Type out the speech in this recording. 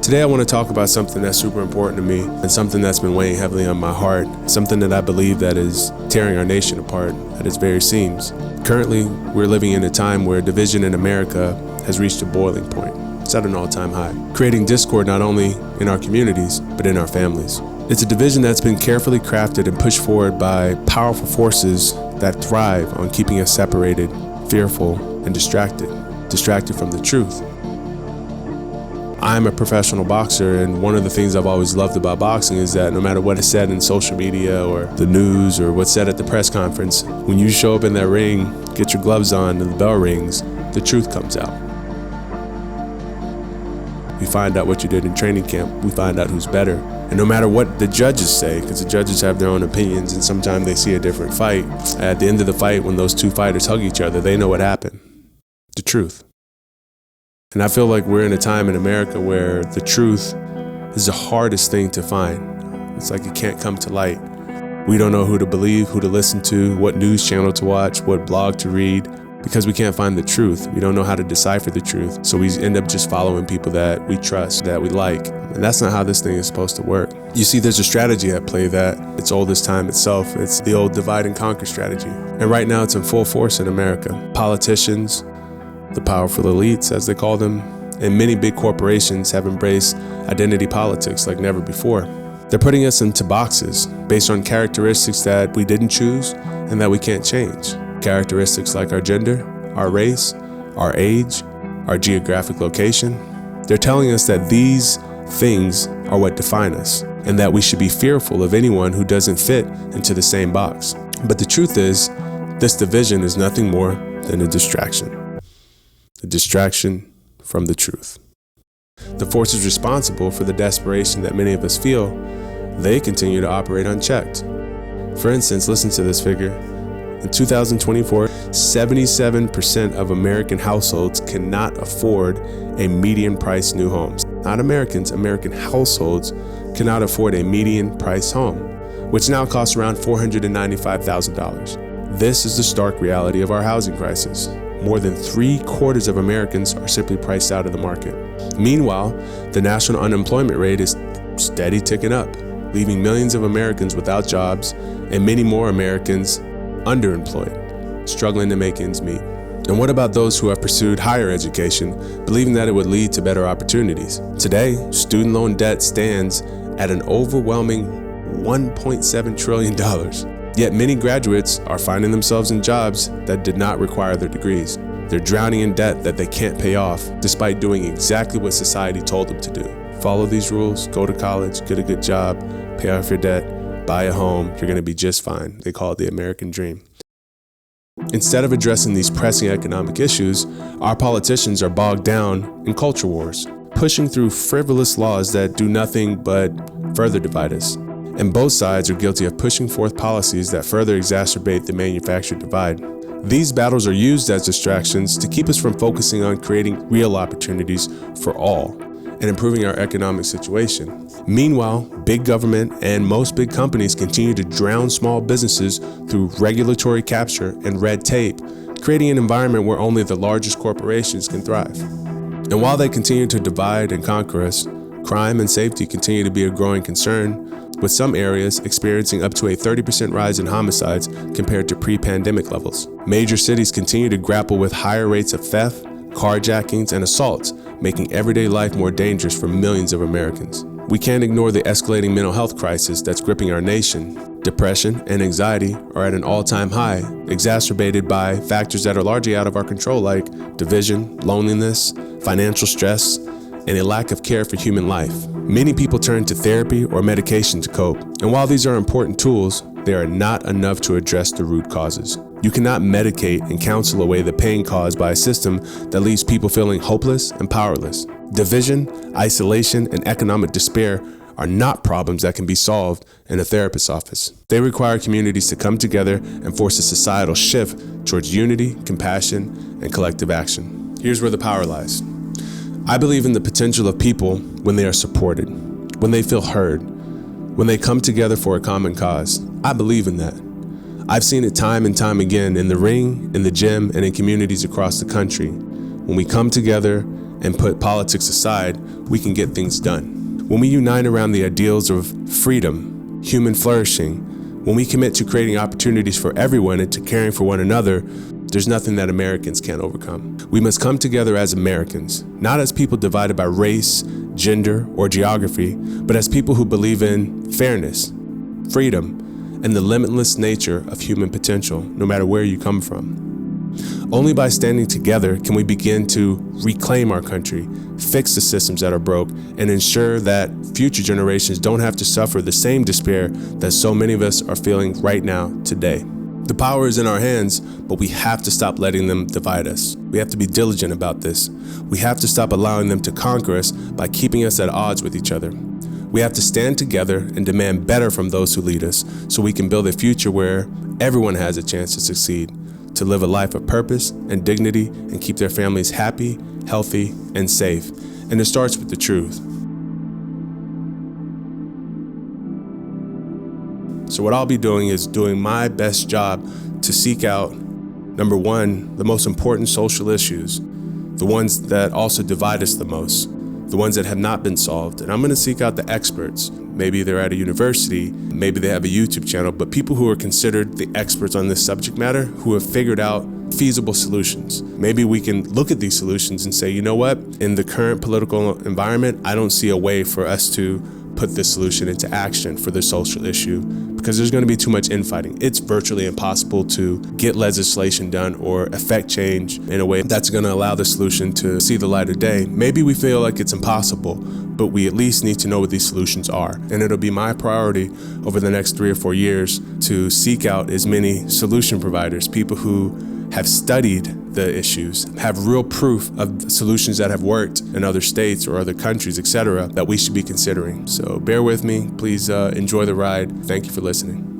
Today I want to talk about something that's super important to me and something that's been weighing heavily on my heart, something that I believe that is tearing our nation apart at its very seams. Currently, we're living in a time where division in America has reached a boiling point. It's at an all-time high, creating discord not only in our communities, but in our families. It's a division that's been carefully crafted and pushed forward by powerful forces that thrive on keeping us separated, fearful, and distracted from the truth. I'm a professional boxer, and one of the things I've always loved about boxing is that no matter what is said in social media or the news or what's said at the press conference, when you show up in that ring, get your gloves on, and the bell rings, the truth comes out. We find out what you did in training camp. We find out who's better. And no matter what the judges say, because the judges have their own opinions and sometimes they see a different fight, at the end of the fight, when those two fighters hug each other, they know what happened. The truth. And I feel like we're in a time in America where the truth is the hardest thing to find. It's like it can't come to light. We don't know who to believe, who to listen to, what news channel to watch, what blog to read, because we can't find the truth. We don't know how to decipher the truth. So we end up just following people that we trust, that we like. And that's not how this thing is supposed to work. You see, there's a strategy at play that it's old as time itself. It's the old divide and conquer strategy. And right now it's in full force in America. Politicians, the powerful elites, as they call them, and many big corporations have embraced identity politics like never before. They're putting us into boxes based on characteristics that we didn't choose and that we can't change. Characteristics like our gender, our race, our age, our geographic location. They're telling us that these things are what define us and that we should be fearful of anyone who doesn't fit into the same box. But the truth is, this division is nothing more than a distraction. A distraction from the truth. The forces responsible for the desperation that many of us feel, they continue to operate unchecked. For instance, listen to this figure. In 2024, 77% of American households cannot afford a median price new home. Not Americans, American households cannot afford a median price home, which now costs around $495,000. This is the stark reality of our housing crisis. More than 3/4 of Americans are simply priced out of the market. Meanwhile, the national unemployment rate is steady ticking up, leaving millions of Americans without jobs and many more Americans underemployed, struggling to make ends meet. And what about those who have pursued higher education, believing that it would lead to better opportunities? Today, student loan debt stands at an overwhelming $1.7 trillion. Yet many graduates are finding themselves in jobs that did not require their degrees. They're drowning in debt that they can't pay off, despite doing exactly what society told them to do. Follow these rules, go to college, get a good job, pay off your debt, buy a home, you're going to be just fine. They call it the American dream. Instead of addressing these pressing economic issues, our politicians are bogged down in culture wars, pushing through frivolous laws that do nothing but further divide us. And both sides are guilty of pushing forth policies that further exacerbate the manufactured divide. These battles are used as distractions to keep us from focusing on creating real opportunities for all and improving our economic situation. Meanwhile, big government and most big companies continue to drown small businesses through regulatory capture and red tape, creating an environment where only the largest corporations can thrive. And while they continue to divide and conquer us, crime and safety continue to be a growing concern, with some areas experiencing up to a 30% rise in homicides compared to pre-pandemic levels. Major cities continue to grapple with higher rates of theft, carjackings, and assaults, making everyday life more dangerous for millions of Americans. We can't ignore the escalating mental health crisis that's gripping our nation. Depression and anxiety are at an all-time high, exacerbated by factors that are largely out of our control like division, loneliness, financial stress, and a lack of care for human life. Many people turn to therapy or medication to cope, and while these are important tools, they are not enough to address the root causes. You cannot medicate and counsel away the pain caused by a system that leaves people feeling hopeless and powerless. Division, isolation, and economic despair are not problems that can be solved in a therapist's office. They require communities to come together and force a societal shift towards unity, compassion, and collective action. Here's where the power lies. I believe in the potential of people when they are supported, when they feel heard, when they come together for a common cause. I believe in that. I've seen it time and time again in the ring, in the gym, and in communities across the country. When we come together and put politics aside, we can get things done. When we unite around the ideals of freedom, human flourishing, when we commit to creating opportunities for everyone and to caring for one another, there's nothing that Americans can't overcome. We must come together as Americans, not as people divided by race, gender, or geography, but as people who believe in fairness, freedom, and the limitless nature of human potential, no matter where you come from. Only by standing together can we begin to reclaim our country, fix the systems that are broke, and ensure that future generations don't have to suffer the same despair that so many of us are feeling right now, today. The power is in our hands, but we have to stop letting them divide us. We have to be diligent about this. We have to stop allowing them to conquer us by keeping us at odds with each other. We have to stand together and demand better from those who lead us so we can build a future where everyone has a chance to succeed, to live a life of purpose and dignity and keep their families happy, healthy, and safe. And it starts with the truth. So what I'll be doing is doing my best job to seek out, number one, the most important social issues, the ones that also divide us the most, the ones that have not been solved. And I'm going to seek out the experts. Maybe they're at a university, maybe they have a YouTube channel, but people who are considered the experts on this subject matter, who have figured out feasible solutions. Maybe we can look at these solutions and say, you know what, in the current political environment, I don't see a way for us to put this solution into action for this social issue because there's going to be too much infighting. It's virtually impossible to get legislation done or affect change in a way that's going to allow the solution to see the light of day. Maybe we feel like it's impossible, but we at least need to know what these solutions are. And it'll be my priority over the next 3 or 4 years to seek out as many solution providers, people who have studied the issues, have real proof of solutions that have worked in other states or other countries, etc., that we should be considering. So bear with me. Please enjoy the ride. Thank you for listening.